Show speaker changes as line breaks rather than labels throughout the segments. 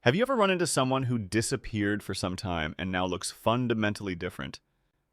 Have you ever run into someone who disappeared for some time and now looks fundamentally different?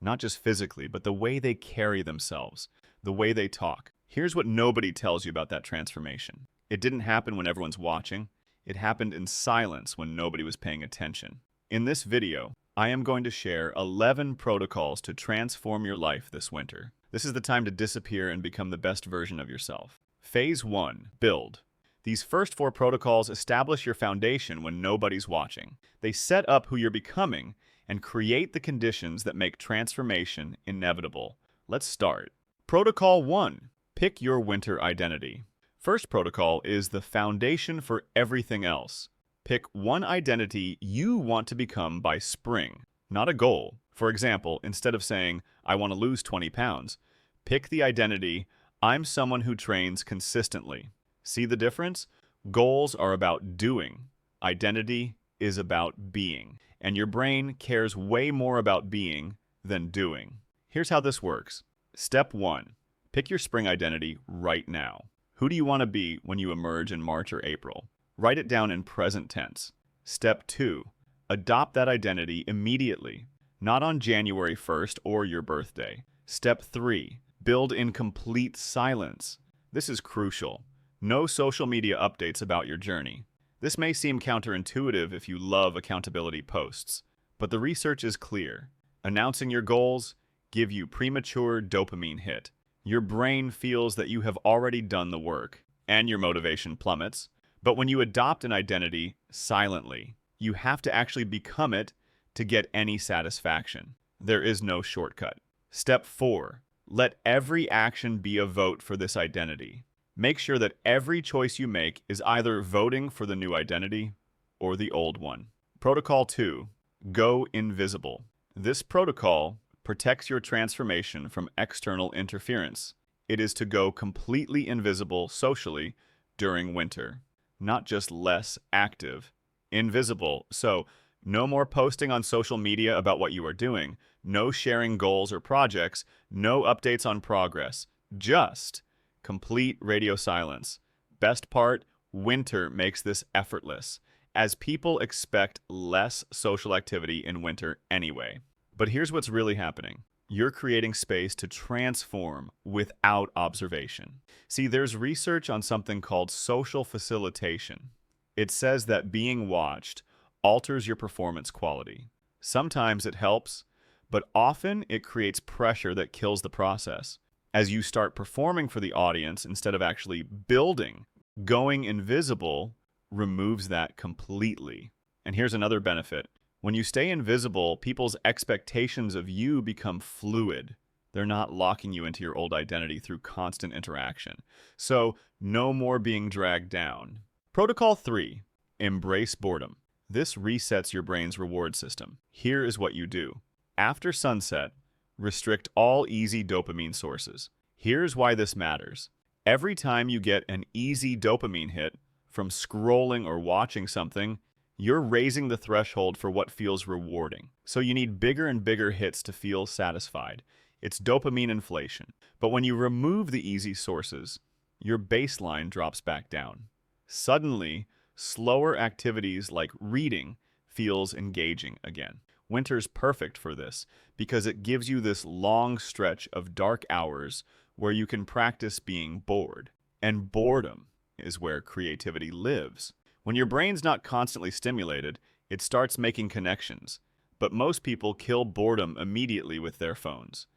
Not just physically, but the way they carry themselves, the way they talk. Here's what nobody tells you about that transformation. It didn't happen when everyone's watching. It happened in silence when nobody was paying attention. In this video, I am going to share 11 protocols to transform your life this winter. This is the time to disappear and become the best version of yourself. Phase 1. Build. These first 4 protocols establish your foundation when nobody's watching. They set up who you're becoming and create the conditions that make transformation inevitable. Let's start. Protocol 1. Pick your winter identity. First protocol is the foundation for everything else. Pick one identity you want to become by spring, not a goal. For example, instead of saying, I want to lose 20 pounds, pick the identity, I'm someone who trains consistently. See the difference? Goals are about doing. Identity is about being. And your brain cares way more about being than doing. Here's how this works. Step 1. Pick your spring identity right now. Who do you want to be when you emerge in March or April? Write it down in present tense. Step 2. Adopt that identity immediately, not on January 1st or your birthday. Step 3. Build in complete silence. This is crucial. No social media updates about your journey. This may seem counterintuitive if you love accountability posts, but the research is clear. Announcing your goals give you premature dopamine hit. Your brain feels that you have already done the work, and your motivation plummets. But when you adopt an identity silently, you have to actually become it to get any satisfaction. There is no shortcut. Step 4. Let every action be a vote for this identity. Make sure that every choice you make is either voting for the new identity or the old one. Protocol 2. Go invisible. This protocol protects your transformation from external interference. It is to go completely invisible socially during winter, not just less active. Invisible. So, no more posting on social media about what you are doing, no sharing goals or projects, no updates on progress. Just complete radio silence. Best part, winter makes this effortless, as people expect less social activity in winter anyway. But here's what's really happening. You're creating space to transform without observation. See, there's research on something called social facilitation. It says that being watched alters your performance quality. Sometimes it helps, but often it creates pressure that kills the process. As you start performing for the audience instead of actually building, going invisible removes that completely. And here's another benefit. When you stay invisible, people's expectations of you become fluid. They're not locking you into your old identity through constant interaction. So, no more being dragged down. Protocol 3. Embrace boredom. This resets your brain's reward system. Here is what you do. After sunset, restrict all easy dopamine sources. Here's why this matters. Every time you get an easy dopamine hit from scrolling or watching something, you're raising the threshold for what feels rewarding. So you need bigger and bigger hits to feel satisfied. It's dopamine inflation. But when you remove the easy sources, your baseline drops back down. Suddenly, slower activities like reading feels engaging again. Winter's perfect for this because it gives you this long stretch of dark hours where you can practice being bored. And boredom is where creativity lives. When your brain's not constantly stimulated, it starts making connections. But most people kill boredom immediately with their phones.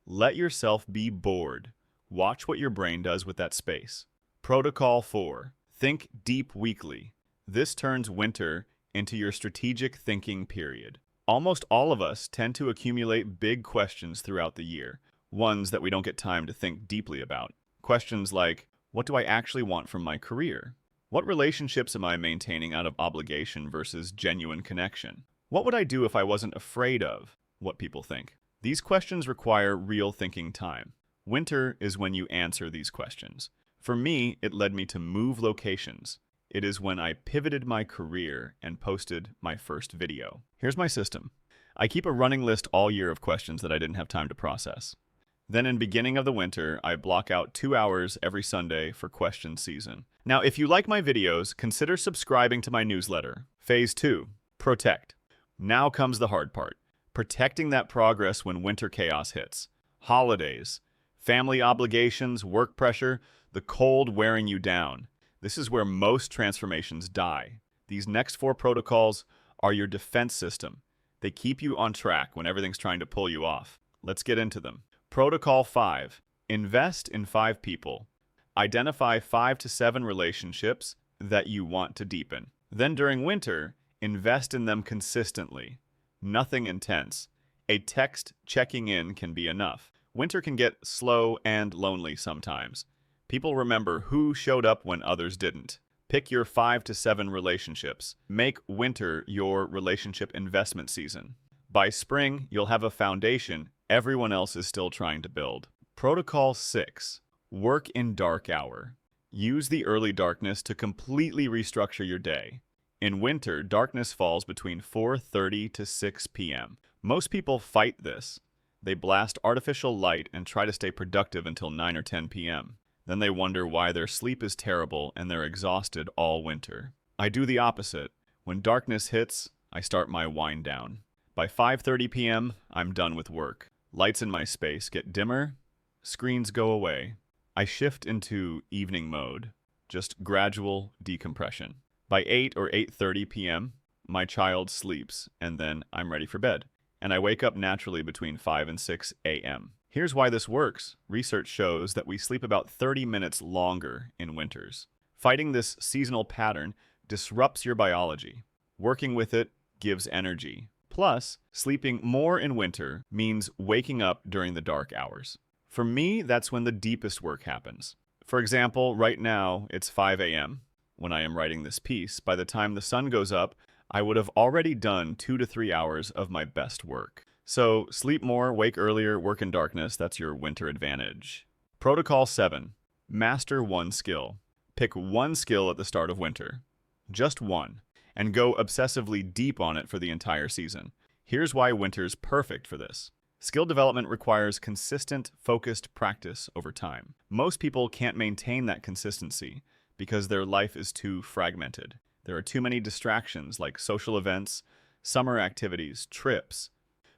Let yourself be bored. Watch what your brain does with that space. Protocol 4. Think deep weekly. This turns winter into your strategic thinking period. Almost all of us tend to accumulate big questions throughout the year, ones that we don't get time to think deeply about. Questions like, what do I actually want from my career? What relationships am I maintaining out of obligation versus genuine connection? What would I do if I wasn't afraid of what people think? These questions require real thinking time. Winter is when you answer these questions. For me, it led me to move locations. It is when I pivoted my career and posted my first video. Here's my system. I keep a running list all year of questions that I didn't have time to process. Then in beginning of the winter, I block out 2 hours every Sunday for question season. Now, if you like my videos, consider subscribing to my newsletter. Phase 2. Protect. Now comes the hard part. Protecting that progress when winter chaos hits. Holidays, family obligations, work pressure, the cold wearing you down. This is where most transformations die. These next 4 protocols are your defense system. They keep you on track when everything's trying to pull you off. Let's get into them. Protocol 5. Invest in 5 people. Identify 5 to 7 relationships that you want to deepen. Then during winter, invest in them consistently. Nothing intense. A text checking in can be enough. Winter can get slow and lonely sometimes. People remember who showed up when others didn't. Pick your 5 to 7 relationships. Make winter your relationship investment season. By spring, you'll have a foundation everyone else is still trying to build. Protocol 6. Work in dark hour. Use the early darkness to completely restructure your day. In winter, darkness falls between 4:30 to 6 p.m. Most people fight this. They blast artificial light and try to stay productive until 9 or 10 p.m. Then they wonder why their sleep is terrible and they're exhausted all winter. I do the opposite. When darkness hits, I start my wind down. By 5:30 p.m., I'm done with work. Lights in my space get dimmer, screens go away. I shift into evening mode, just gradual decompression. By 8 or 8:30 p.m., my child sleeps, and then I'm ready for bed. And I wake up naturally between 5 and 6 a.m. Here's why this works. Research shows that we sleep about 30 minutes longer in winters. Fighting this seasonal pattern disrupts your biology. Working with it gives energy. Plus, sleeping more in winter means waking up during the dark hours. For me, that's when the deepest work happens. For example, right now, it's 5 a.m. When I am writing this piece. By the time the sun goes up, I would have already done 2 to 3 hours of my best work. So, sleep more, wake earlier, work in darkness. That's your winter advantage. Protocol 7. Master one skill. Pick one skill at the start of winter. Just one. And go obsessively deep on it for the entire season. Here's why winter's perfect for this. Skill development requires consistent, focused practice over time. Most people can't maintain that consistency because their life is too fragmented. There are too many distractions like social events, summer activities, trips.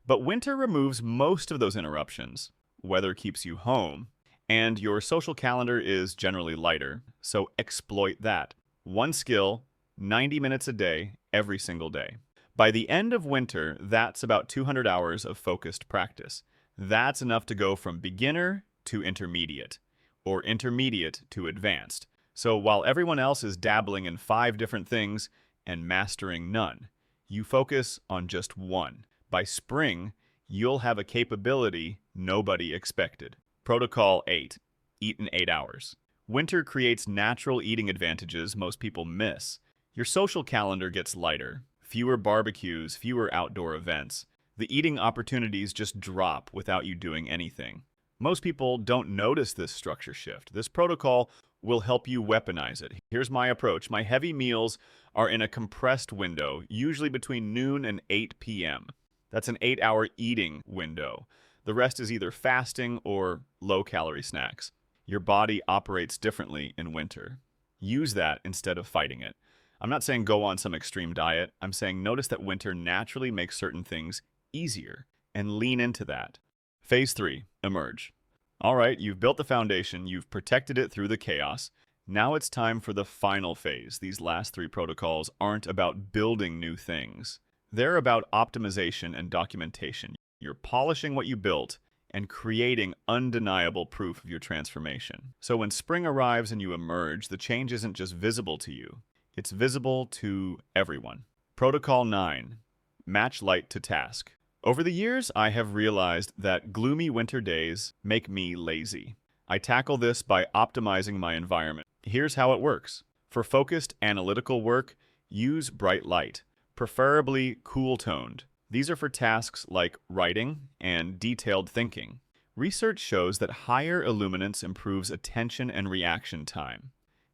But winter removes most of those interruptions. Weather keeps you home, and your social calendar is generally lighter, so exploit that. One skill, 90 minutes a day, every single day. By the end of winter, that's about 200 hours of focused practice. That's enough to go from beginner to intermediate, or intermediate to advanced. So while everyone else is dabbling in 5 different things and mastering none, you focus on just one. By spring, you'll have a capability nobody expected. Protocol 8. Eat in 8 hours. Winter creates natural eating advantages most people miss. Your social calendar gets lighter. Fewer barbecues, fewer outdoor events. The eating opportunities just drop without you doing anything. Most people don't notice this structure shift. This protocol will help you weaponize it. Here's my approach. My heavy meals are in a compressed window, usually between noon and 8 p.m. That's an 8-hour eating window. The rest is either fasting or low-calorie snacks. Your body operates differently in winter. Use that instead of fighting it. I'm not saying go on some extreme diet. I'm saying notice that winter naturally makes certain things easier and lean into that. Phase 3. Emerge. All right, you've built the foundation, you've protected it through the chaos. Now it's time for the final phase. These last 3 protocols aren't about building new things. They're about optimization and documentation. You're polishing what you built and creating undeniable proof of your transformation. So when spring arrives and you emerge, the change isn't just visible to you. It's visible to everyone. Protocol 9. Match light to task. Over the years, I have realized that gloomy winter days make me lazy. I tackle this by optimizing my environment. Here's how it works. For focused analytical work, use bright light, preferably cool-toned. These are for tasks like writing and detailed thinking. Research shows that higher illuminance improves attention and reaction time.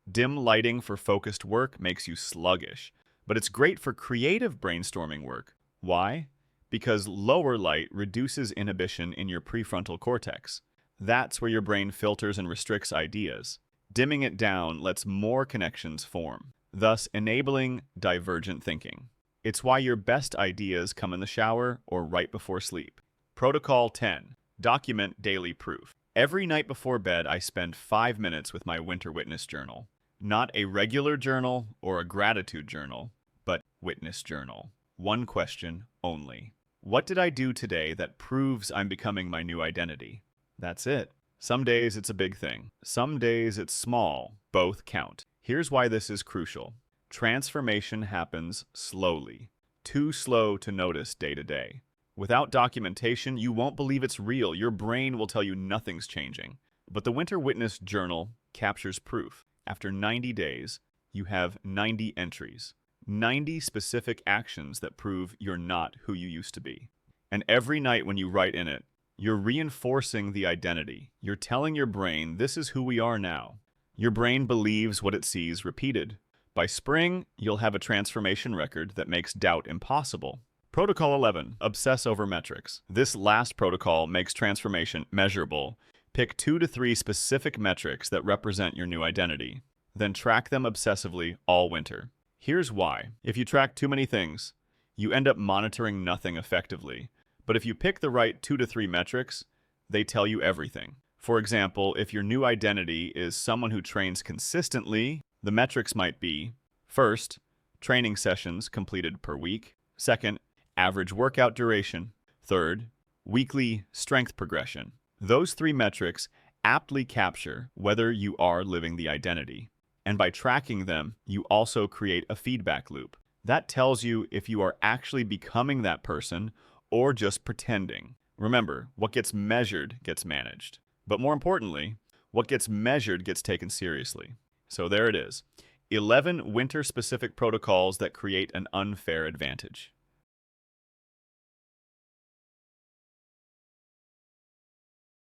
Dim lighting for focused work makes you sluggish, but it's great for creative brainstorming work. Why? Because lower light reduces inhibition in your prefrontal cortex. That's where your brain filters and restricts ideas. Dimming it down lets more connections form. thus enabling divergent thinking. It's why your best ideas come in the shower or right before sleep. Protocol 10. Document daily proof. Every night before bed, I spend 5 minutes with my Winter Witness journal. Not a regular journal or a gratitude journal, but witness journal. One question only. What did I do today that proves I'm becoming my new identity? That's it. Some days it's a big thing. Some days it's small. Both count. Here's why this is crucial. Transformation happens slowly. Too slow to notice day to day. Without documentation, you won't believe it's real. Your brain will tell you nothing's changing. But the Winter Witness Journal captures proof. After 90 days, you have 90 entries. 90 specific actions that prove you're not who you used to be. And every night when you write in it, you're reinforcing the identity. You're telling your brain, this is who we are now. Your brain believes what it sees repeated. By spring, you'll have a transformation record that makes doubt impossible. Protocol 11. Obsess over metrics. This last protocol makes transformation measurable. Pick 2 to 3 specific metrics that represent your new identity. Then track them obsessively all winter. Here's why. If you track too many things, you end up monitoring nothing effectively. But if you pick the right 2 to 3 metrics, they tell you everything. For example, if your new identity is someone who trains consistently, the metrics might be, first, training sessions completed per week. Second, average workout duration. Third, weekly strength progression. Those 3 metrics aptly capture whether you are living the identity. And by tracking them, you also create a feedback loop. That tells you if you are actually becoming that person or just pretending. Remember, what gets measured gets managed. But more importantly, what gets measured gets taken seriously. So there it is. 11 winter-specific protocols that create an unfair advantage.